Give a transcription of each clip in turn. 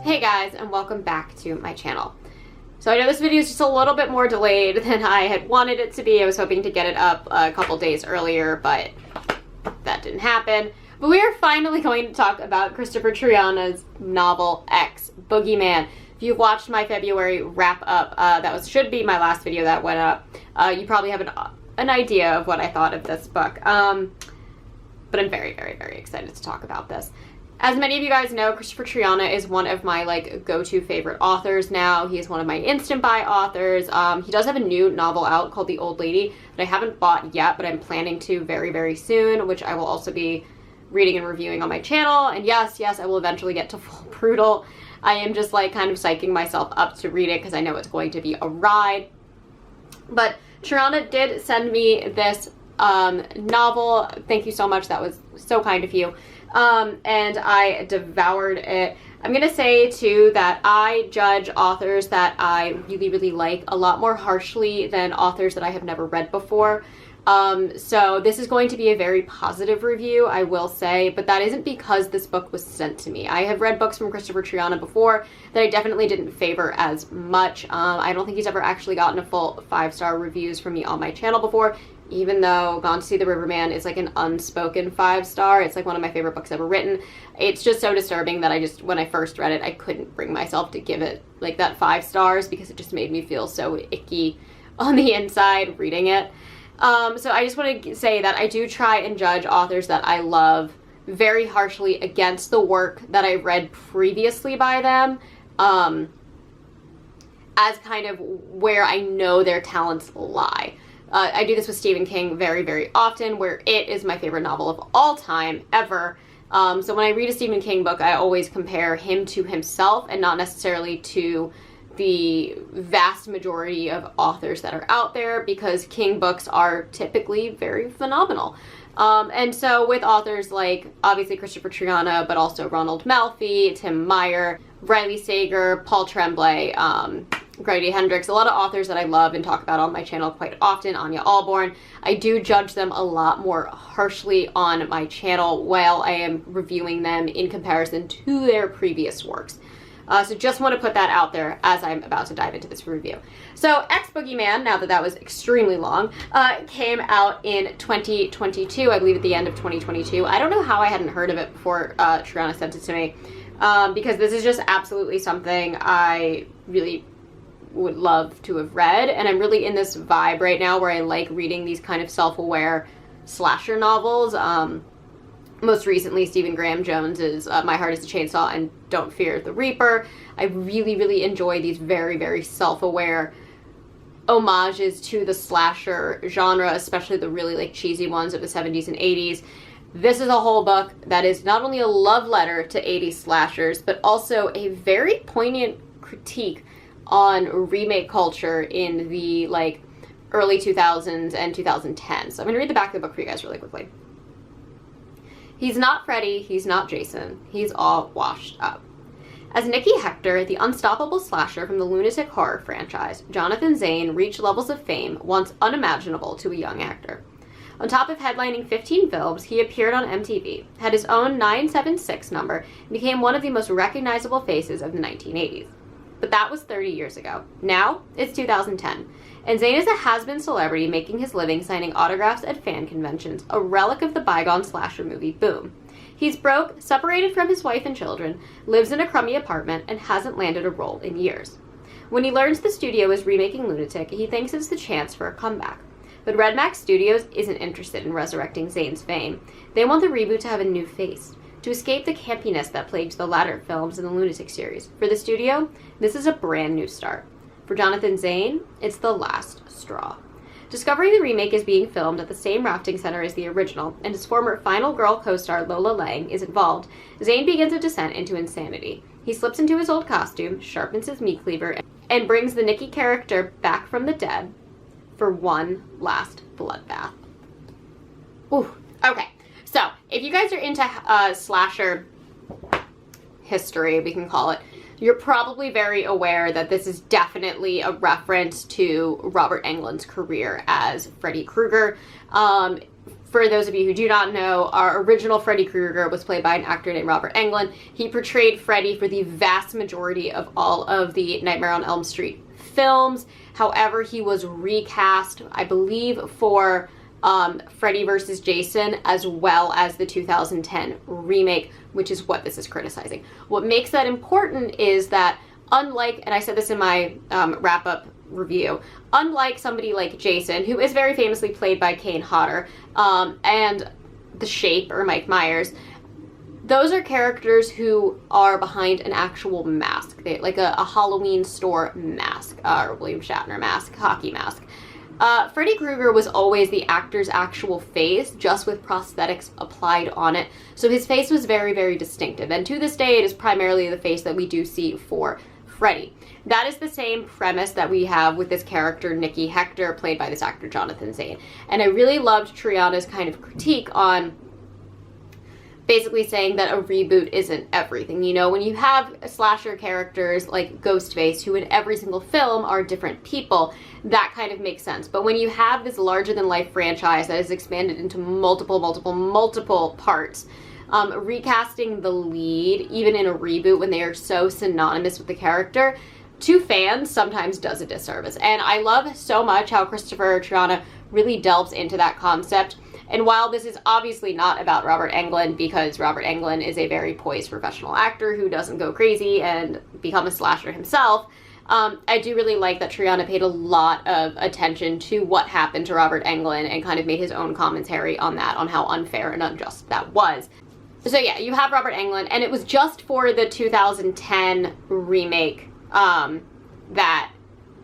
Hey guys, and welcome back to my channel. So I know this video is just a little bit more delayed than I had wanted it to be. I was hoping to get it up a couple days earlier, but that didn't happen. But we are finally going to talk about Kristopher Triana's novel, Ex-Boogeyman. If you've watched my February wrap-up, that should be my last video that went up, you probably have an idea of what I thought of this book. But I'm very, very, very excited to talk about this. As many of you guys know, Kristopher Triana is one of my go-to favorite authors now. He is one of my instant buy authors. He does have a new novel out called The Old Lady that I haven't bought yet, but I'm planning to very, very soon, which I will also be reading and reviewing on my channel. And yes, I will eventually get to full brutal. I am just kind of psyching myself up to read it because I know it's going to be a ride. But Triana did send me this novel. Thank you so much. That was so kind of you. And I devoured it. I'm gonna say too that I judge authors that I really, really like a lot more harshly than authors that I have never read before. So this is going to be a very positive review, I will say, but that isn't because this book was sent to me. I have read books from Kristopher Triana before that I definitely didn't favor as much. I don't think he's ever actually gotten a full 5-star reviews from me on my channel before, even though Gone to See the Riverman is an unspoken 5-star. It's one of my favorite books ever written. It's just so disturbing that when I first read it, I couldn't bring myself to give it that 5 stars because it just made me feel so icky on the inside reading it. So I just want to say that I do try and judge authors that I love very harshly against the work that I read previously by them, as kind of where I know their talents lie. I do this with Stephen King very, very often, where It is my favorite novel of all time, ever. So when I read a Stephen King book, I always compare him to himself and not necessarily to the vast majority of authors that are out there, because King books are typically very phenomenal. And so with authors like, obviously, Kristopher Triana, but also Ronald Malfi, Tim Meyer, Riley Sager, Paul Tremblay, Grady Hendrix, a lot of authors that I love and talk about on my channel quite often, Anya Alborn. I do judge them a lot more harshly on my channel while I am reviewing them in comparison to their previous works. So just want to put that out there as I'm about to dive into this review. So Ex-Boogeyman, now that was extremely long, came out in 2022, I believe at the end of 2022. I don't know how I hadn't heard of it before Triana sent it to me, because this is just absolutely something I really would love to have read, and I'm really in this vibe right now where I like reading these kind of self-aware slasher novels. Most recently, Stephen Graham Jones's My Heart is a Chainsaw and Don't Fear the Reaper. I really, really enjoy these very, very self-aware homages to the slasher genre, especially the really cheesy ones of the 70s and 80s. This is a whole book that is not only a love letter to 80s slashers, but also a very poignant critique on remake culture in the early 2000s and 2010s. So I'm gonna read the back of the book for you guys really quickly. He's not Freddy, he's not Jason, he's all washed up. As Nicky Hector, the unstoppable slasher from the lunatic horror franchise, Jonathan Zane reached levels of fame once unimaginable to a young actor. On top of headlining 15 films, he appeared on MTV, had his own 976 number, and became one of the most recognizable faces of the 1980s. But that was 30 years ago. Now, it's 2010, and Zane is a has-been celebrity making his living signing autographs at fan conventions, a relic of the bygone slasher movie boom. He's broke, separated from his wife and children, lives in a crummy apartment, and hasn't landed a role in years. When he learns the studio is remaking Lunatic, he thinks it's the chance for a comeback. But Red Max Studios isn't interested in resurrecting Zane's fame. They want the reboot to have a new face, to escape the campiness that plagued the latter films in the Lunatic series. For the studio, this is a brand new start. For Jonathan Zane, it's the last straw. Discovering the remake is being filmed at the same rafting center as the original, and his former Final Girl co-star Lola Lang is involved, Zane begins a descent into insanity. He slips into his old costume, sharpens his meat cleaver, and brings the Nicky character back from the dead for one last bloodbath. Ooh, okay. So, if you guys are into slasher history, we can call it, you're probably very aware that this is definitely a reference to Robert Englund's career as Freddy Krueger. For those of you who do not know, our original Freddy Krueger was played by an actor named Robert Englund. He portrayed Freddy for the vast majority of all of the Nightmare on Elm Street films. However, he was recast, I believe, for Freddy vs. Jason, as well as the 2010 remake, which is what this is criticizing. What makes that important is that, unlike, and I said this in my wrap-up review, unlike somebody like Jason, who is very famously played by Kane Hodder, and The Shape, or Mike Myers, those are characters who are behind an actual mask, like a Halloween store mask, or William Shatner mask, hockey mask. Freddy Krueger was always the actor's actual face, just with prosthetics applied on it. So his face was very, very distinctive. And to this day, it is primarily the face that we do see for Freddy. That is the same premise that we have with this character, Nikki Hector, played by this actor, Jonathan Zane. And I really loved Triana's kind of critique on basically saying that a reboot isn't everything. You know, when you have slasher characters like Ghostface, who in every single film are different people, that kind of makes sense. But when you have this larger-than-life franchise that is expanded into multiple parts, recasting the lead, even in a reboot when they are so synonymous with the character, to fans sometimes does a disservice. And I love so much how Kristopher Triana really delves into that concept. And while this is obviously not about Robert Englund, because Robert Englund is a very poised professional actor who doesn't go crazy and become a slasher himself, I do really like that Triana paid a lot of attention to what happened to Robert Englund and kind of made his own commentary on that, on how unfair and unjust that was. So yeah, you have Robert Englund, and it was just for the 2010 remake that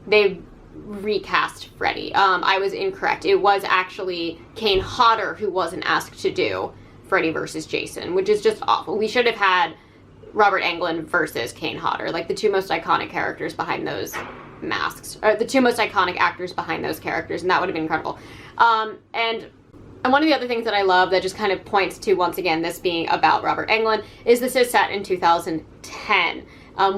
they recast Freddy. I was incorrect. It was actually Kane Hodder who wasn't asked to do Freddy versus Jason, which is just awful. We should have had Robert Englund versus Kane Hodder, like the two most iconic characters behind those masks, or the two most iconic actors behind those characters, and that would have been incredible. And one of the other things that I love that just kind of points to, once again, this being about Robert Englund, is this is set in 2010,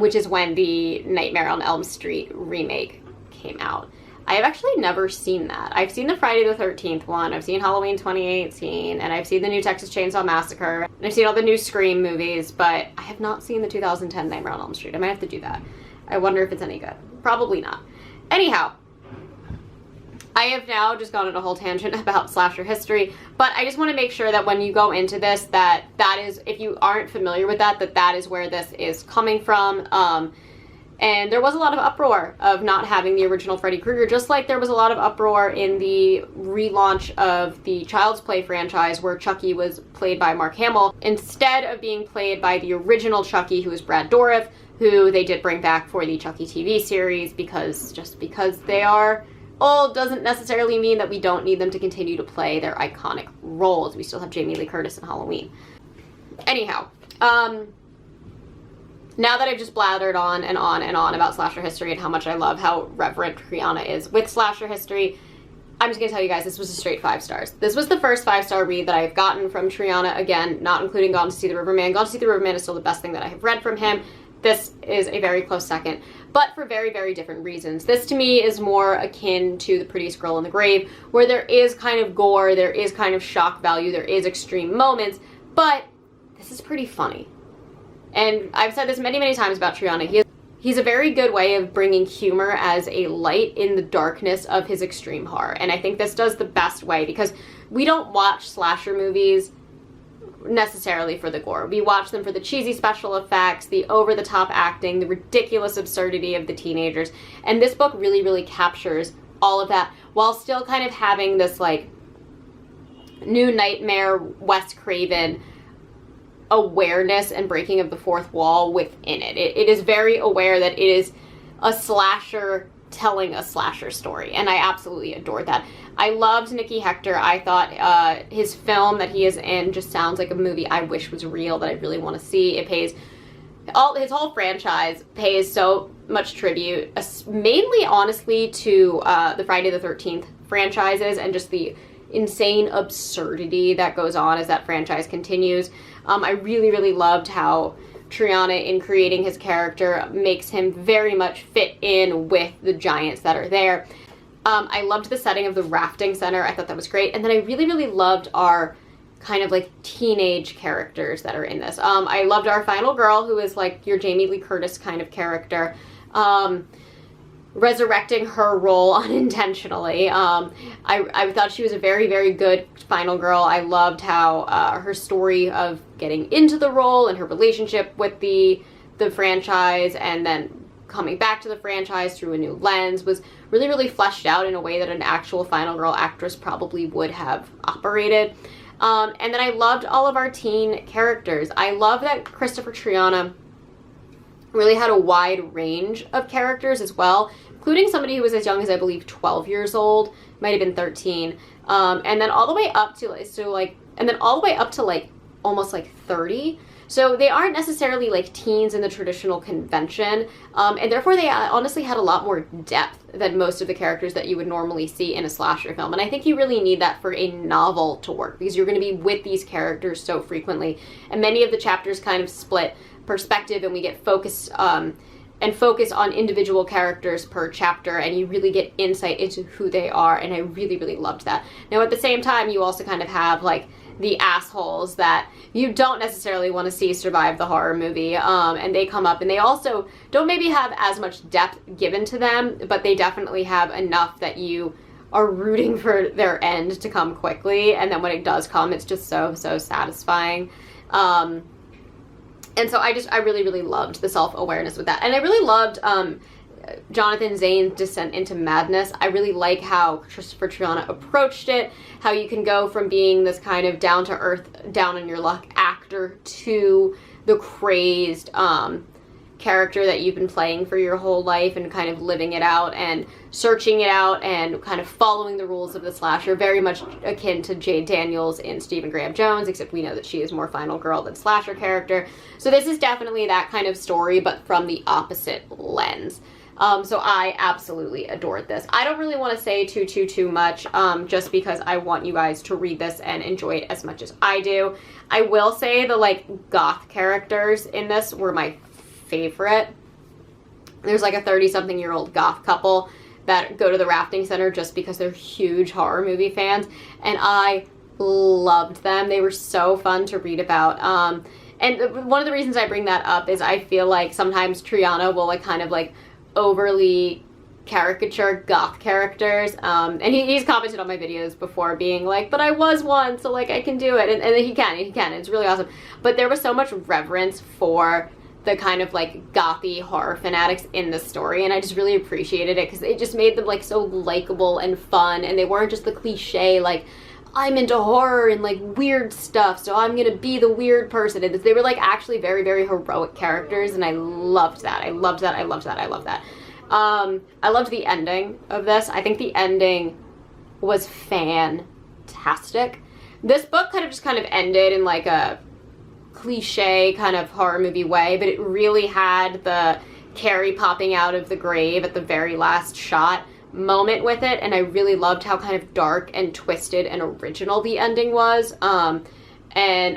which is when the Nightmare on Elm Street remake came out. I have actually never seen that. I've seen the Friday the 13th one, I've seen Halloween 2018, and I've seen the new Texas Chainsaw Massacre, and I've seen all the new Scream movies, but I have not seen the 2010 Nightmare on Elm Street. I might have to do that. I wonder if it's any good. Probably not. Anyhow, I have now just gone on a whole tangent about slasher history, but I just want to make sure that when you go into this, that is, if you aren't familiar with that, that is where this is coming from. And there was a lot of uproar of not having the original Freddy Krueger, just like there was a lot of uproar in the relaunch of the Child's Play franchise, where Chucky was played by Mark Hamill, instead of being played by the original Chucky, who was Brad Dourif, who they did bring back for the Chucky TV series, because just because they are old doesn't necessarily mean that we don't need them to continue to play their iconic roles. We still have Jamie Lee Curtis in Halloween. Anyhow, now that I've just blathered on and on and on about slasher history and how much I love how reverent Triana is with slasher history, I'm just going to tell you guys, this was a straight 5 stars. This was the first 5-star read that I've gotten from Triana, again, not including Gone to See the Riverman. Gone to See the Riverman is still the best thing that I have read from him. This is a very close second, but for very, very different reasons. This, to me, is more akin to The Prettiest Girl in the Grave, where there is kind of gore, there is kind of shock value, there is extreme moments, but this is pretty funny. And I've said this many, many times about Triana. He's a very good way of bringing humor as a light in the darkness of his extreme horror. And I think this does the best way, because we don't watch slasher movies necessarily for the gore. We watch them for the cheesy special effects, the over-the-top acting, the ridiculous absurdity of the teenagers. And this book really, really captures all of that, while still kind of having this, like, new nightmare Wes Craven awareness and breaking of the fourth wall within it. It is very aware that it is a slasher telling a slasher story, and I absolutely adored that. I loved Nikki Hector. I thought his film that he is in just sounds like a movie I wish was real, that I really want to see. It pays, his whole franchise pays so much tribute, mainly honestly to the Friday the 13th franchises, and just the insane absurdity that goes on as that franchise continues. I really, really loved how Triana, in creating his character, makes him very much fit in with the giants that are there. I loved the setting of the rafting center. I thought that was great. And then I really, really loved our kind of like teenage characters that are in this. I loved our final girl, who is like your Jamie Lee Curtis kind of character. Resurrecting her role unintentionally. I thought she was a very, very good final girl. I loved how her story of getting into the role and her relationship with the franchise and then coming back to the franchise through a new lens was really, really fleshed out in a way that an actual final girl actress probably would have operated. And then I loved all of our teen characters. I love that Kristopher Triana really had a wide range of characters as well, including somebody who was as young as, I believe, 12 years old, might have been 13, and then all the way up to like almost like 30. So they aren't necessarily like teens in the traditional convention, and therefore they honestly had a lot more depth than most of the characters that you would normally see in a slasher film. And I think you really need that for a novel to work, because you're going to be with these characters so frequently, and many of the chapters kind of split perspective, and we get focus on individual characters per chapter, and you really get insight into who they are, and I really, really loved that. Now at the same time, you also kind of have like the assholes that you don't necessarily want to see survive the horror movie, and they come up, and they also don't maybe have as much depth given to them, but they definitely have enough that you are rooting for their end to come quickly, and then when it does come, it's just so satisfying. And so I really, really loved the self-awareness with that. And I really loved Jonathan Zane's descent into madness. I really like how Kristopher Triana approached it, how you can go from being this kind of down-to-earth, down-on-your-luck actor to the crazed character that you've been playing for your whole life, and kind of living it out and searching it out and kind of following the rules of the slasher, very much akin to Jade Daniels in Stephen Graham Jones, except we know that she is more final girl than slasher character. So this is definitely that kind of story, but from the opposite lens. So I absolutely adored this. I don't really want to say too much, just because I want you guys to read this and enjoy it as much as I do. I will say the like goth characters in this were my favorite. There's like a 30-something-year-old goth couple that go to the rafting center just because they're huge horror movie fans, and I loved them. They were so fun to read about. And one of the reasons I bring that up is I feel like sometimes Triana will like kind of like overly caricature goth characters, and he's commented on my videos before being like, but I was one, so like I can do it, and he can, it's really awesome. But there was so much reverence for the kind of like gothy horror fanatics in the story, and I just really appreciated it because it just made them like so likable and fun, and they weren't just the cliche like, I'm into horror and like weird stuff, so I'm gonna be the weird person. And they were like actually very, very heroic characters, and I loved that. I loved that. I loved that. I loved the ending of this. I think the ending was fantastic. This book kind of ended in like a cliche kind of horror movie way, but it really had the Carrie popping out of the grave at the very last shot moment with it, and I really loved how kind of dark and twisted and original the ending was. And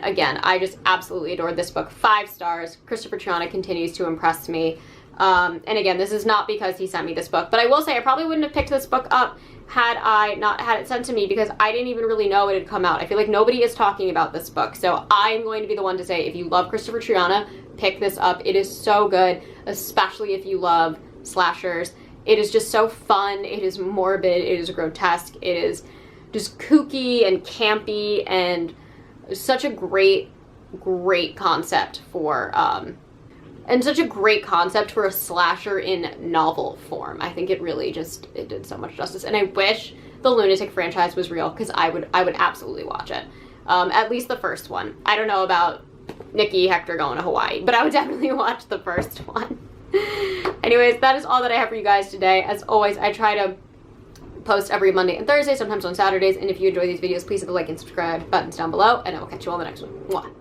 again, I just absolutely adored this book. 5 stars. Kristopher Triana continues to impress me. And again, this is not because he sent me this book, but I will say I probably wouldn't have picked this book up had I not had it sent to me, because I didn't even really know it had come out. I feel like nobody is talking about this book, so I'm going to be the one to say, if you love Kristopher Triana, pick this up. It is so good, especially if you love slashers. It is just so fun. It is morbid. It is grotesque. It is just kooky and campy, and such a great concept for a slasher in novel form. I think it really it did so much justice, and I wish the Lunatic franchise was real, because I would absolutely watch it. At least the first one. I don't know about Nikki Hector going to Hawaii, but I would definitely watch the first one. Anyways, that is all that I have for you guys today. As always, I try to post every Monday and Thursday, sometimes on Saturdays, and if you enjoy these videos, please hit the like and subscribe buttons down below, and I will catch you all in the next one. Mwah.